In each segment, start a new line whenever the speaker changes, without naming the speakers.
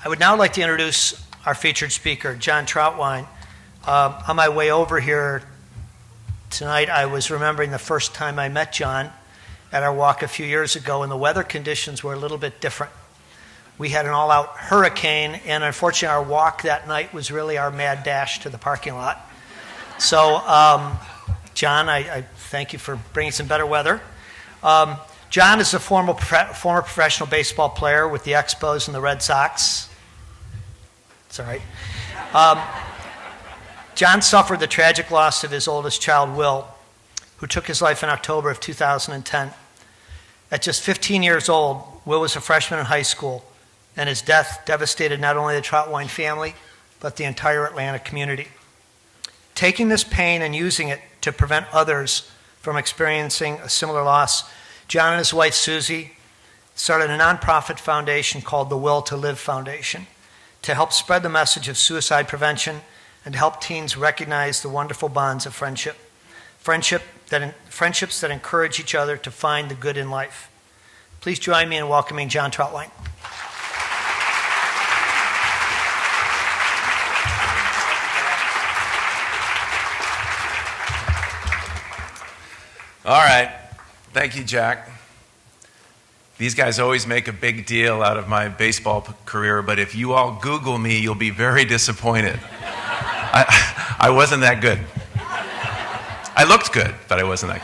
I would now like to introduce our featured speaker, John Trautwein. On my way over here tonight, I was remembering the first time I met John at our walk a few years ago, and the weather conditions were a little bit different. We had an all-out hurricane, and unfortunately our walk that night was really our mad dash to the parking lot. So, John, I thank you for bringing some better weather. John is a former professional baseball player with the Expos and the Red Sox. It's all right. John suffered the tragic loss of his oldest child, Will, who took his life in October of 2010. At just 15 years old, Will was a freshman in high school, and his death devastated not only the Trautwein family, but the entire Atlanta community. Taking this pain and using it to prevent others from experiencing a similar loss, John and his wife, Susie, started a nonprofit foundation called the Will to Live Foundation to help spread the message of suicide prevention and to help teens recognize the wonderful bonds of friendship. Friendships that encourage each other to find the good in life. Please join me in welcoming John Trautwein.
All right. Thank you, Jack. These guys always make a big deal out of my baseball career, but if you all Google me, you'll be very disappointed. I wasn't that good. I looked good, but I wasn't that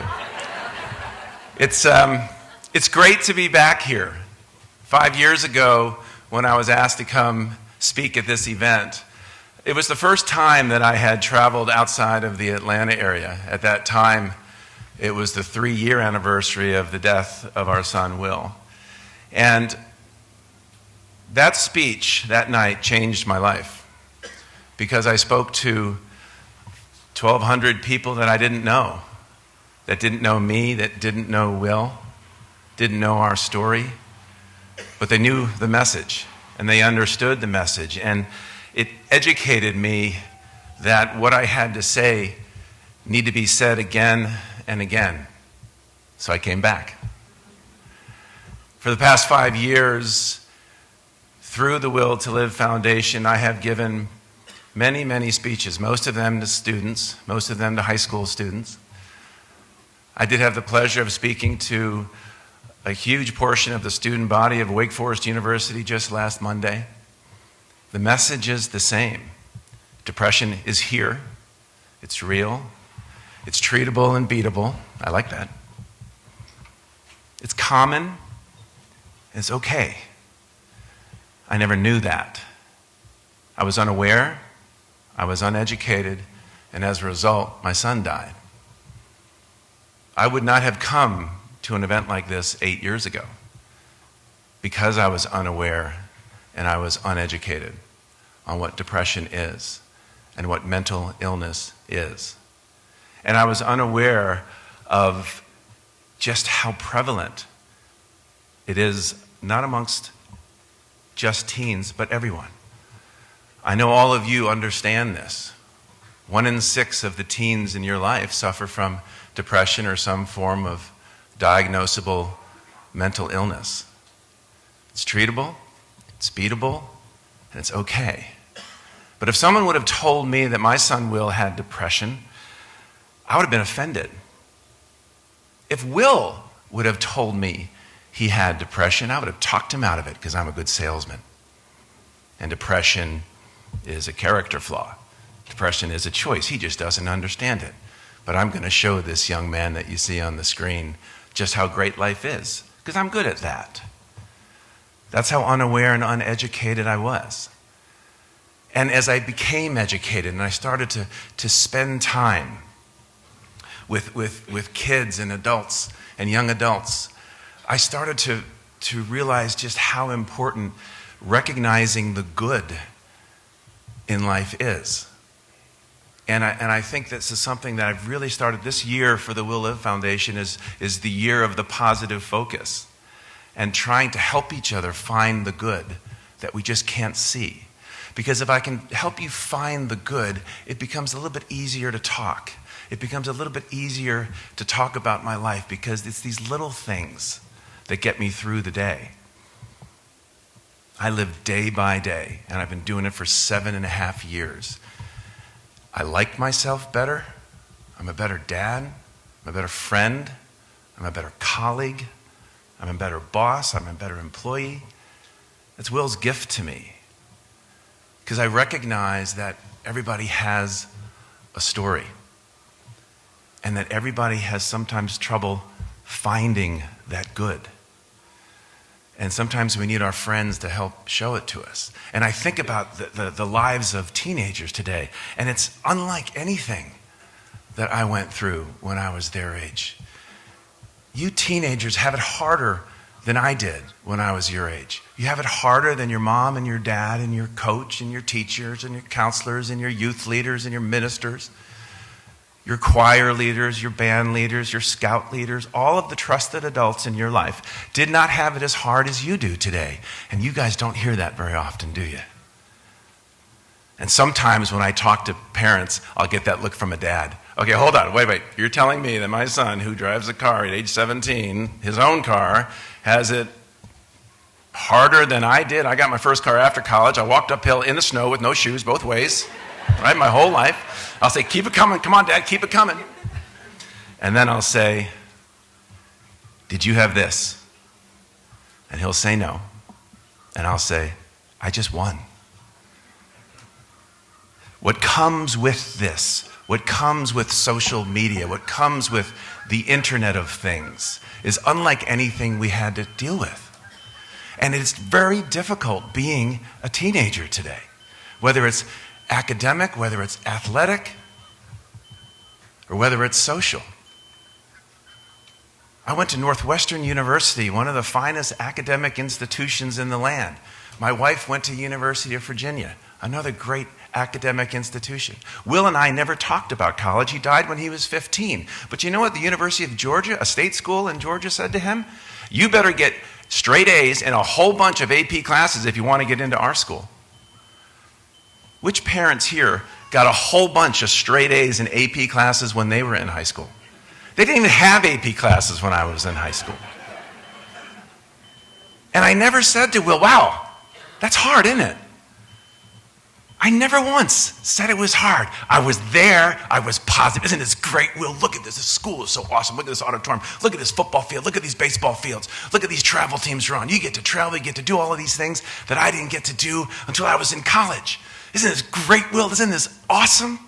good. It's great to be back here. 5 years ago, when I was asked to come speak at this event, it was the first time that I had traveled outside of the Atlanta area. At that time, it was the 3-year anniversary of the death of our son, Will. And that speech that night changed my life because I spoke to 1,200 people that I didn't know me, that didn't know Will, didn't know our story, but they knew the message and they understood the message. And it educated me that what I had to say needed to be said again and again. So I came back. For the past 5 years, through the Will to Live Foundation, I have given many, many speeches, most of them to students, most of them to high school students. I did have the pleasure of speaking to a huge portion of the student body of Wake Forest University just last Monday. The message is the same. Depression is here. It's real. It's treatable and beatable. I like that. It's common. It's okay. I never knew that. I was unaware. I was uneducated. And as a result, my son died. I would not have come to an event like this 8 years ago because I was unaware and I was uneducated on what depression is and what mental illness is. And I was unaware of just how prevalent it is, not amongst just teens, but everyone. I know all of you understand this. 1 in 6 of the teens in your life suffer from depression or some form of diagnosable mental illness. It's treatable, it's beatable, and it's okay. But if someone would have told me that my son Will had depression, I would have been offended. If Will would have told me he had depression, I would have talked him out of it because I'm a good salesman. And depression is a character flaw. Depression is a choice. He just doesn't understand it. But I'm going to show this young man that you see on the screen just how great life is, because I'm good at that. That's how unaware and uneducated I was. And as I became educated and I started to spend time with kids and adults and young adults, I started to realize just how important recognizing the good in life is. And I think this is something that I've really started this year for the Will Live Foundation is the year of the positive focus and trying to help each other find the good that we just can't see. Because if I can help you find the good, it becomes a little bit easier to talk. It becomes a little bit easier to talk about my life because it's these little things that get me through the day. I live day by day, and I've been doing it for 7.5 years. I like myself better. I'm a better dad. I'm a better friend. I'm a better colleague. I'm a better boss. I'm a better employee. That's Will's gift to me. Because I recognize that everybody has a story. And that everybody has sometimes trouble finding that good. And sometimes we need our friends to help show it to us. And I think about the lives of teenagers today, and it's unlike anything that I went through when I was their age. You teenagers have it harder than I did when I was your age. You have it harder than your mom and your dad and your coach and your teachers and your counselors and your youth leaders and your ministers, your choir leaders, your band leaders, your scout leaders. All of the trusted adults in your life did not have it as hard as you do today. And you guys don't hear that very often, do you? And sometimes when I talk to parents, I'll get that look from a dad. Okay, hold on, wait. You're telling me that my son, who drives a car at age 17, his own car, has it harder than I did? I got my first car after college. I walked uphill in the snow with no shoes both ways, right, my whole life. I'll say, keep it coming. Come on, Dad, keep it coming. And then I'll say, did you have this? And he'll say no. And I'll say, I just won. What comes with this, what comes with social media, what comes with the Internet of Things is unlike anything we had to deal with. And it's very difficult being a teenager today, whether it's academic, whether it's athletic, or whether it's social. I went to Northwestern University, one of the finest academic institutions in the land. My wife went to University of Virginia, another great academic institution. Will and I never talked about college. He died when he was 15. But you know what the University of Georgia, a state school in Georgia, said to him? You better get straight A's in a whole bunch of AP classes if you want to get into our school. Which parents here got a whole bunch of straight A's in AP classes when they were in high school? They didn't even have AP classes when I was in high school. And I never said to Will, wow, that's hard, isn't it? I never once said it was hard. I was there. I was positive. Isn't this great, Will? Look at this. This school is so awesome. Look at this auditorium. Look at this football field. Look at these baseball fields. Look at these travel teams you're on. You get to travel. You get to do all of these things that I didn't get to do until I was in college. Isn't this great, Will? Isn't this awesome?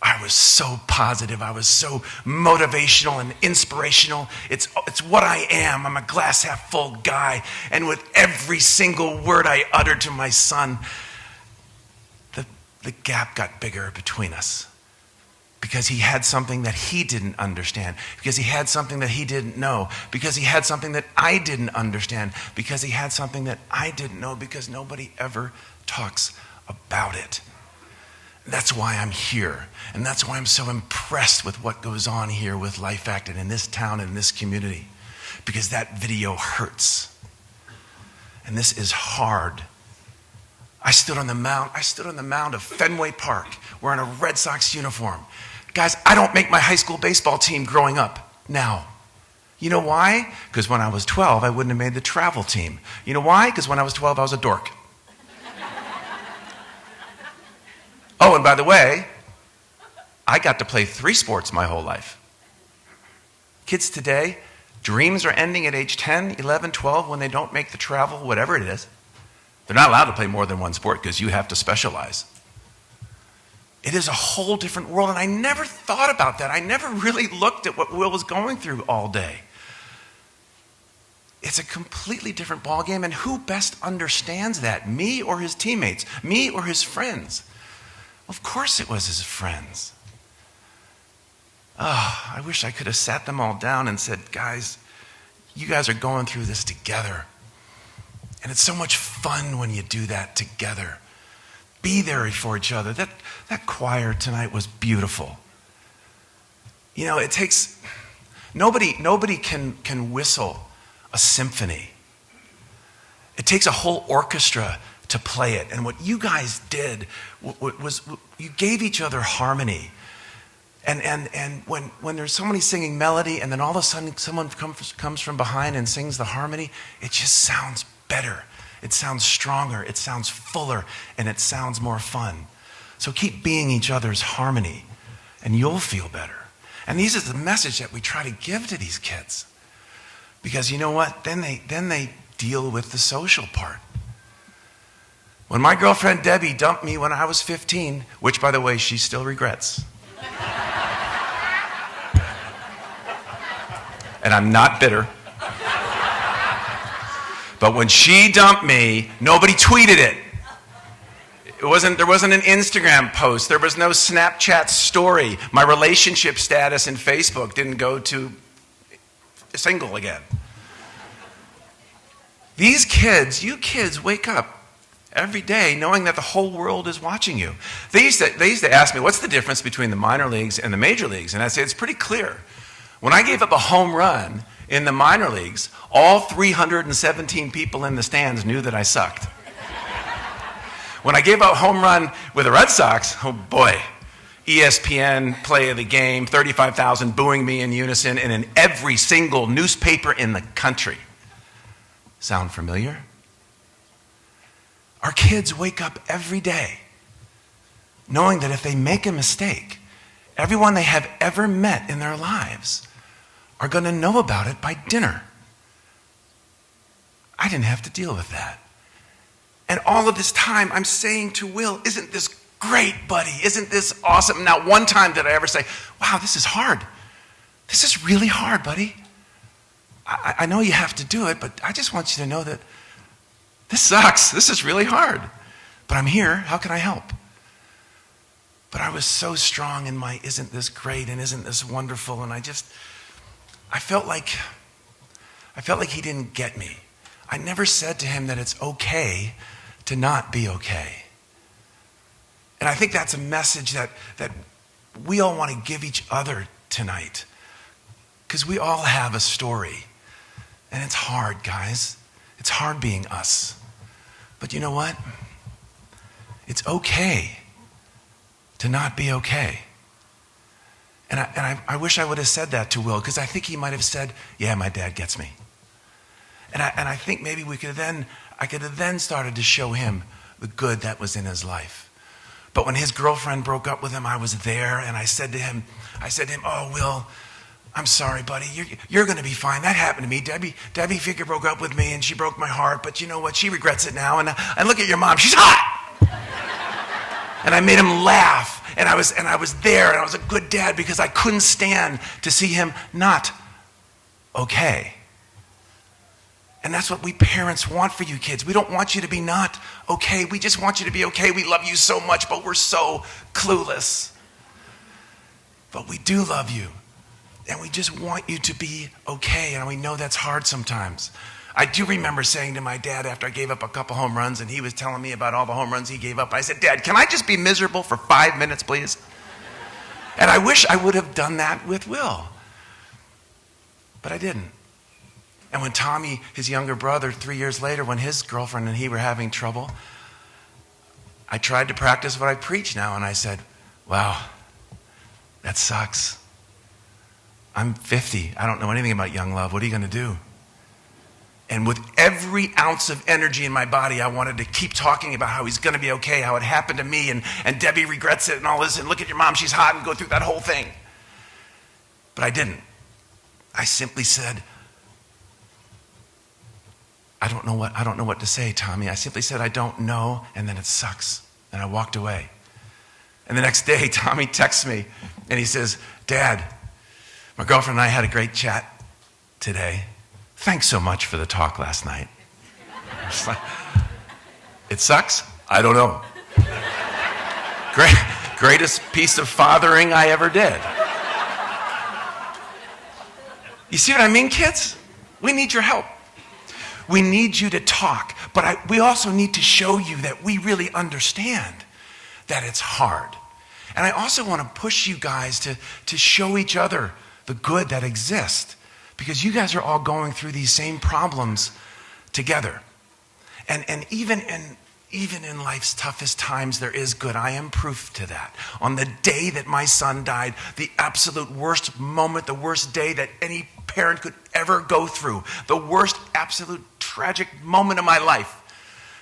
I was so positive. I was so motivational and inspirational. It's what I am. I'm a glass half full guy. And with every single word I uttered to my son, the gap got bigger between us because he had something that he didn't understand, because he had something that he didn't know, because he had something that I didn't understand, because he had something that I didn't know, because nobody ever talks about it. That's why I'm here, and that's why I'm so impressed with what goes on here with LifeAct and in this town and in this community, because that video hurts, and this is hard. I stood on the mound of Fenway Park wearing a Red Sox uniform. Guys, I don't make my high school baseball team growing up now. You know why? Because when I was 12, I wouldn't have made the travel team. You know why? Because when I was 12, I was a dork. Oh, and by the way, I got to play 3 sports my whole life. Kids today, dreams are ending at age 10, 11, 12 when they don't make the travel, whatever it is. They're not allowed to play more than one sport because you have to specialize. It is a whole different world, and I never thought about that. I never really looked at what Will was going through all day. It's a completely different ballgame, and who best understands that? Me or his teammates? Me or his friends? Of course it was his friends. Oh, I wish I could have sat them all down and said, guys, you guys are going through this together. And it's so much fun when you do that together. Be there for each other. That choir tonight was beautiful. You know, it takes, nobody can whistle a symphony. It takes a whole orchestra to play it. And what you guys did was you gave each other harmony. And when there's somebody singing melody and then all of a sudden someone comes from behind and sings the harmony, it just sounds better. it sounds stronger, it sounds fuller, and it sounds more fun. So keep being each other's harmony, and you'll feel better. And these are the message that we try to give to these kids. Because you know what? Then they deal with the social part. When my girlfriend Debbie dumped me when I was 15, which, by the way, she still regrets. And I'm not bitter. But when she dumped me, nobody tweeted it. There wasn't an Instagram post. There was no Snapchat story. My relationship status in Facebook didn't go to single again. These kids, you kids, wake up every day knowing that the whole world is watching you. They used to ask me, what's the difference between the minor leagues and the major leagues? And I say, it's pretty clear. When I gave up a home run in the minor leagues, all 317 people in the stands knew that I sucked. When I gave up a home run with the Red Sox, oh boy, ESPN, play of the game, 35,000 booing me in unison, and in every single newspaper in the country. Sound familiar? Our kids wake up every day knowing that if they make a mistake, everyone they have ever met in their lives are going to know about it by dinner. I didn't have to deal with that. And all of this time, I'm saying to Will, isn't this great, buddy? Isn't this awesome? Not one time did I ever say, wow, this is hard. This is really hard, buddy. I know you have to do it, but I just want you to know that this sucks. This is really hard. But I'm here. How can I help? But I was so strong in my isn't this great and isn't this wonderful, and I felt like he didn't get me. I never said to him that it's okay to not be okay. And I think that's a message that we all want to give each other tonight. Because we all have a story. And it's hard, guys. It's hard being us. But you know what? It's okay to not be okay. And I wish I would have said that to Will, because I think he might have said, yeah, my dad gets me. And I think maybe I could have then started to show him the good that was in his life. But when his girlfriend broke up with him, I was there, and I said to him, oh, Will, I'm sorry, buddy. You're going to be fine. That happened to me. Debbie Figure broke up with me, and she broke my heart. But you know what? She regrets it now. And look at your mom. She's hot. And I made him laugh. And I was there, and I was a good dad because I couldn't stand to see him not okay. And that's what we parents want for you kids. We don't want you to be not okay. We just want you to be okay. We love you so much, but we're so clueless. But we do love you. And we just want you to be okay. And we know that's hard sometimes. I do remember saying to my dad after I gave up a couple home runs, and he was telling me about all the home runs he gave up. I said, Dad, can I just be miserable for 5 minutes, please? And I wish I would have done that with Will. But I didn't. And when Tommy, his younger brother, 3 years later, when his girlfriend and he were having trouble, I tried to practice what I preach now, and I said, wow, that sucks. I'm 50. I don't know anything about young love. What are you going to do? And with every ounce of energy in my body, I wanted to keep talking about how he's going to be okay, how it happened to me, and Debbie regrets it and all this, and look at your mom, she's hot, and go through that whole thing. But I didn't. I simply said, I don't know what to say, Tommy. I simply said, I don't know, and then it sucks. And I walked away. And the next day, Tommy texts me, and he says, Dad, my girlfriend and I had a great chat today. Thanks so much for the talk last night. It sucks? I don't know. Greatest piece of fathering I ever did. You see what I mean, kids? We need your help. We need you to talk, but we also need to show you that we really understand that it's hard. And I also want to push you guys to show each other the good that exists, because you guys are all going through these same problems together. And even in life's toughest times, there is good. I am proof to that. On the day that my son died, the absolute worst moment, the worst day that any parent could ever go through, the worst absolute tragic moment of my life,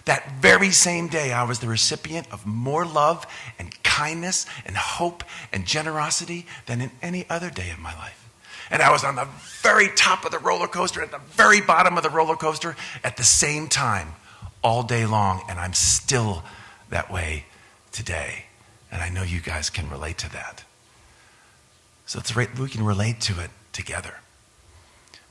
That very same day, I was the recipient of more love and kindness and hope and generosity than in any other day of my life. And I was on the very top of the roller coaster, at the very bottom of the roller coaster at the same time, all day long. And I'm still that way today. And I know you guys can relate to that. So we can relate to it together.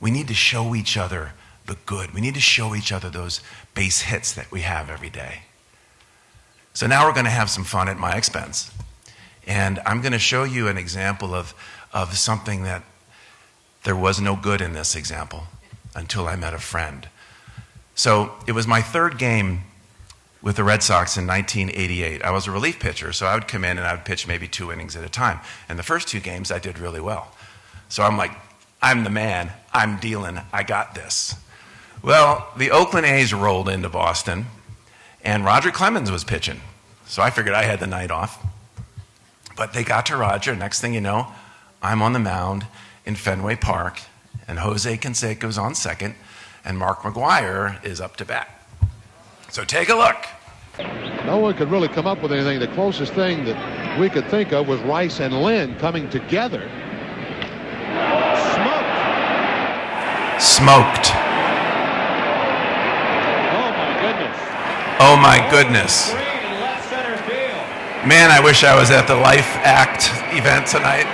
We need to show each other the good. We need to show each other those base hits that we have every day. So now we're going to have some fun at my expense. And I'm going to show you an example of something that there was no good in this example until I met a friend. So it was my third game with the Red Sox in 1988. I was a relief pitcher, so I would come in and I would pitch maybe 2 innings at a time. And the first 2 games I did really well. So I'm like, I'm the man, I'm dealing, I got this. Well, the Oakland A's rolled into Boston, and Roger Clemens was pitching. So I figured I had the night off. But they got to Roger, next thing you know, I'm on the mound in Fenway Park, and Jose Canseco's on second, and Mark McGwire is up to bat. So take a look.
No one could really come up with anything. The closest thing that we could think of was Rice and Lynn coming together.
Smoked. Oh my goodness. Man, I wish I was at the LifeAct event tonight.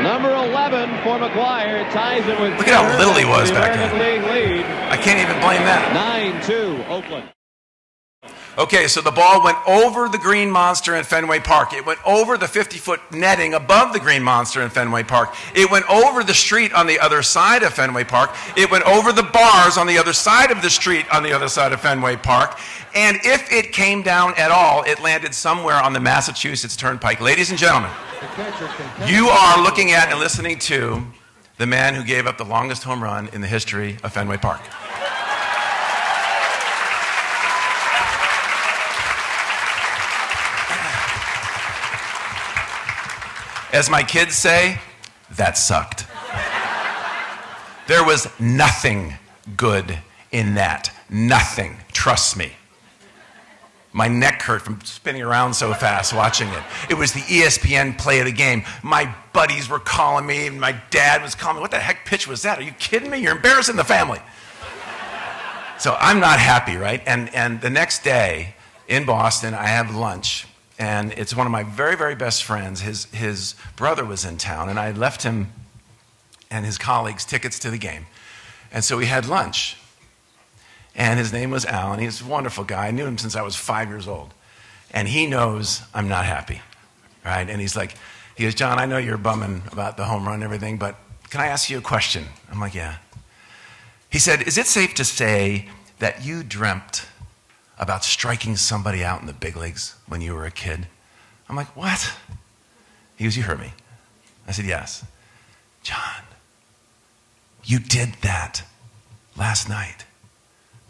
Number 11 for McGwire ties it with.
Look at how little he was back then. I can't even blame that.
9-2 Oakland.
Okay, so the ball went over the Green Monster in Fenway Park. It went over the 50-foot netting above the Green Monster in Fenway Park. It went over the street on the other side of Fenway Park. It went over the bars on the other side of the street on the other side of Fenway Park. And if it came down at all, it landed somewhere on the Massachusetts Turnpike. Ladies and gentlemen, you are looking at and listening to the man who gave up the longest home run in the history of Fenway Park. As my kids say, that sucked. There was nothing good in that. Nothing. Trust me. My neck hurt from spinning around so fast watching it. It was the ESPN play of the game. My buddies were calling me, and my dad was calling me. What the heck pitch was that? Are you kidding me? You're embarrassing the family. So I'm not happy, right? And the next day in Boston, I have lunch. And it's one of my very, very best friends. His brother was in town, and I had left him and his colleagues tickets to the game. And so we had lunch. And his name was Alan. He's a wonderful guy. I knew him since I was 5 years old. And he knows I'm not happy, right? And he goes, John, I know you're bumming about the home run and everything, but can I ask you a question? I'm like, yeah. He said, is it safe to say that you dreamt about striking somebody out in the big leagues when you were a kid? I'm like, what? He goes, you heard me. I said, yes. John, you did that last night.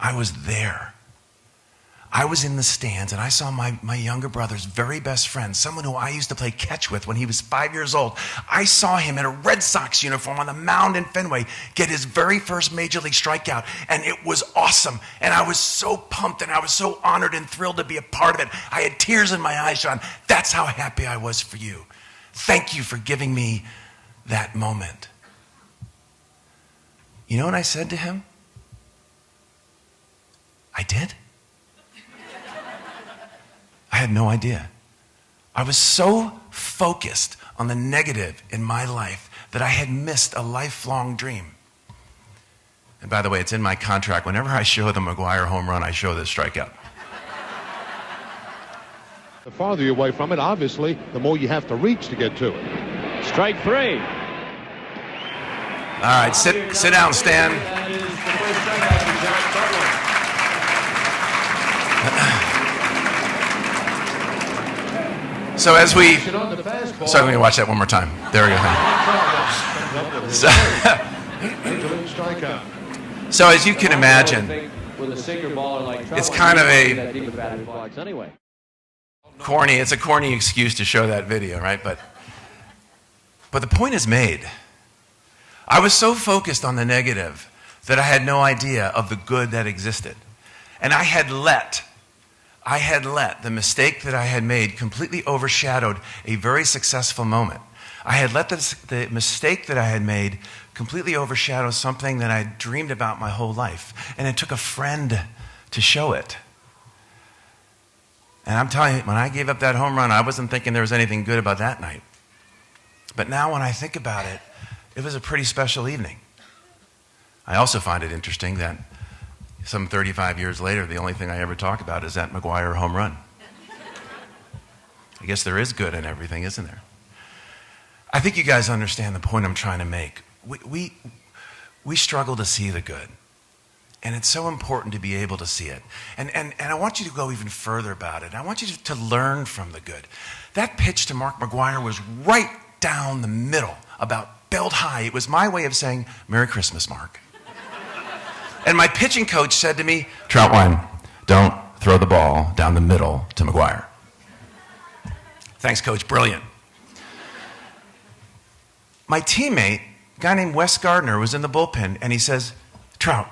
I was there. I was in the stands, and I saw my younger brother's very best friend, someone who I used to play catch with when he was 5 years old. I saw him in a Red Sox uniform on the mound in Fenway get his very first major league strikeout, and it was awesome. And I was so pumped, and I was so honored and thrilled to be a part of it. I had tears in my eyes, John. That's how happy I was for you. Thank you for giving me that moment. You know what I said to him? I did? I had no idea. I was so focused on the negative in my life that I had missed a lifelong dream. And by the way, it's in my contract. Whenever I show the McGwire home run, I show this strikeout.
The farther you're away from it, obviously, the more you have to reach to get to it.
Strike 3.
All right, sit down, Stan. So as we, sorry, let me watch that one more time. There we go. So as you can imagine, it's kind of a corny, it's a corny excuse to show that video, right? But the point is made. I was so focused on the negative that I had no idea of the good that existed. And I had let the mistake that I had made completely overshadowed a very successful moment. I had let the mistake that I had made completely overshadow something that I dreamed about my whole life. And it took a friend to show it. And I'm telling you, when I gave up that home run, I wasn't thinking there was anything good about that night. But now when I think about it, it was a pretty special evening. I also find it interesting that some 35 years later, the only thing I ever talk about is that McGuire home run. I guess there is good in everything, isn't there? I think you guys understand the point I'm trying to make. We struggle to see the good. And it's so important to be able to see it. And I want you to go even further about it. I want you to learn from the good. That pitch to Mark McGuire was right down the middle, about belt high. It was my way of saying, Merry Christmas, Mark. And my pitching coach said to me, Trautwein, don't throw the ball down the middle to McGuire. Thanks, coach. Brilliant. My teammate, a guy named Wes Gardner, was in the bullpen, and he says, Trout,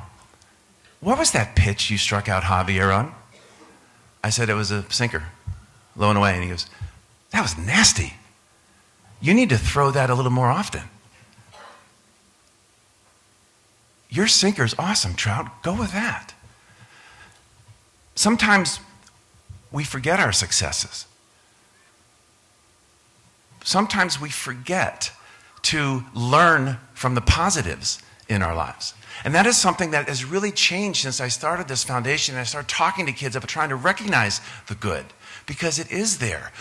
what was that pitch you struck out Javier on? I said, it was a sinker, low and away. And he goes, that was nasty. You need to throw that a little more often. Your sinker's awesome, Trout. Go with that. Sometimes we forget our successes. Sometimes we forget to learn from the positives in our lives. And that is something that has really changed since I started this foundation and I started talking to kids about trying to recognize the good, because it is there.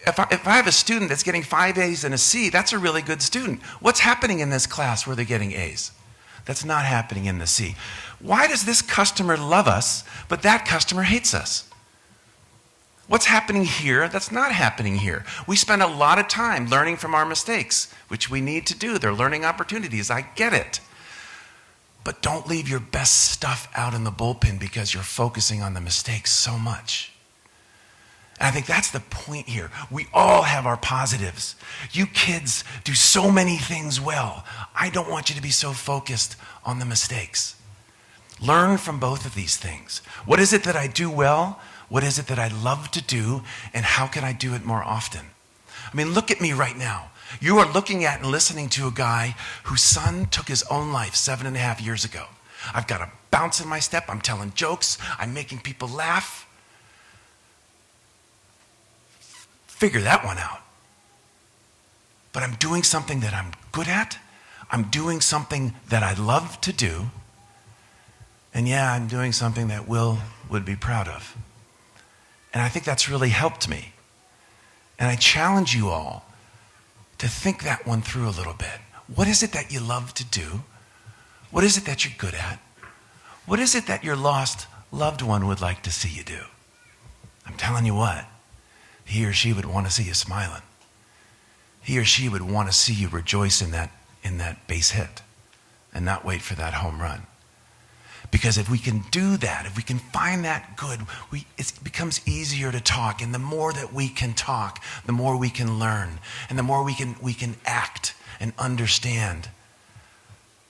If I have a student that's getting 5 A's and a C, that's a really good student. What's happening in this class where they're getting A's? That's not happening in the C. Why does this customer love us, but that customer hates us? What's happening here that's not happening here? We spend a lot of time learning from our mistakes, which we need to do. They're learning opportunities. I get it. But don't leave your best stuff out in the bullpen because you're focusing on the mistakes so much. And I think that's the point here. We all have our positives. You kids do so many things well. I don't want you to be so focused on the mistakes. Learn from both of these things. What is it that I do well? What is it that I love to do? And how can I do it more often? I mean, look at me right now. You are looking at and listening to a guy whose son took his own life 7.5 years ago. I've got a bounce in my step. I'm telling jokes. I'm making people laugh. Figure that one out. But I'm doing something that I'm good at. I'm doing something that I love to do. And yeah, I'm doing something that Will would be proud of. And I think that's really helped me. And I challenge you all to think that one through a little bit. What is it that you love to do? What is it that you're good at? What is it that your lost loved one would like to see you do? I'm telling you what, he or she would want to see you smiling. He or she would want to see you rejoice in that base hit and not wait for that home run. Because if we can do that, if we can find that good, it becomes easier to talk. And the more that we can talk, the more we can learn. And the more we can act and understand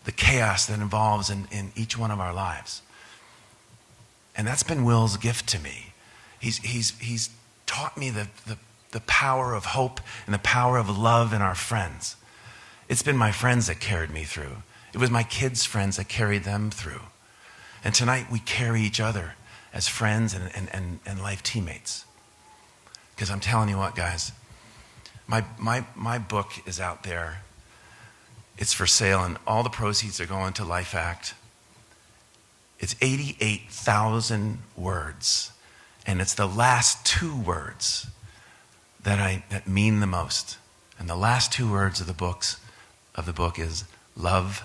the chaos that involves in each one of our lives. And that's been Will's gift to me. He's taught me the power of hope and the power of love in our friends. It's been my friends that carried me through. It was my kids' friends that carried them through. And tonight we carry each other as friends and life teammates. Because I'm telling you what, guys, my book is out there. It's for sale, and all the proceeds are going to LifeAct. It's 88,000 words, and it's the last 2 words that mean the most. And the last 2 words of the book is love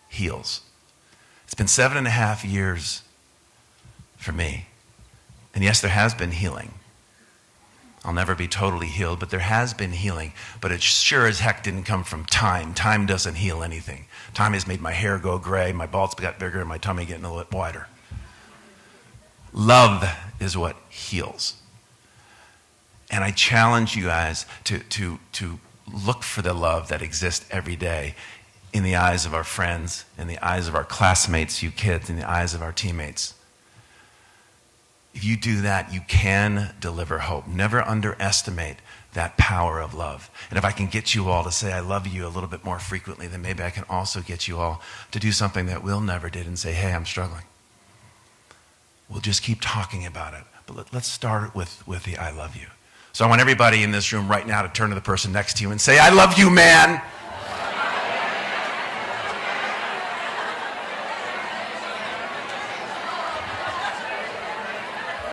heals. It's been 7.5 years for me. And yes, there has been healing. I'll never be totally healed, but there has been healing. But it sure as heck didn't come from time. Time doesn't heal anything. Time has made my hair go gray, my balls got bigger, and my tummy getting a little wider. Love is what heals. And I challenge you guys to look for the love that exists every day in the eyes of our friends, in the eyes of our classmates, you kids, in the eyes of our teammates. If you do that, you can deliver hope. Never underestimate that power of love. And if I can get you all to say I love you a little bit more frequently, then maybe I can also get you all to do something that Will never did and say, hey, I'm struggling. We'll just keep talking about it. But let's start with the I love you. So I want everybody in this room right now to turn to the person next to you and say, I love you, man.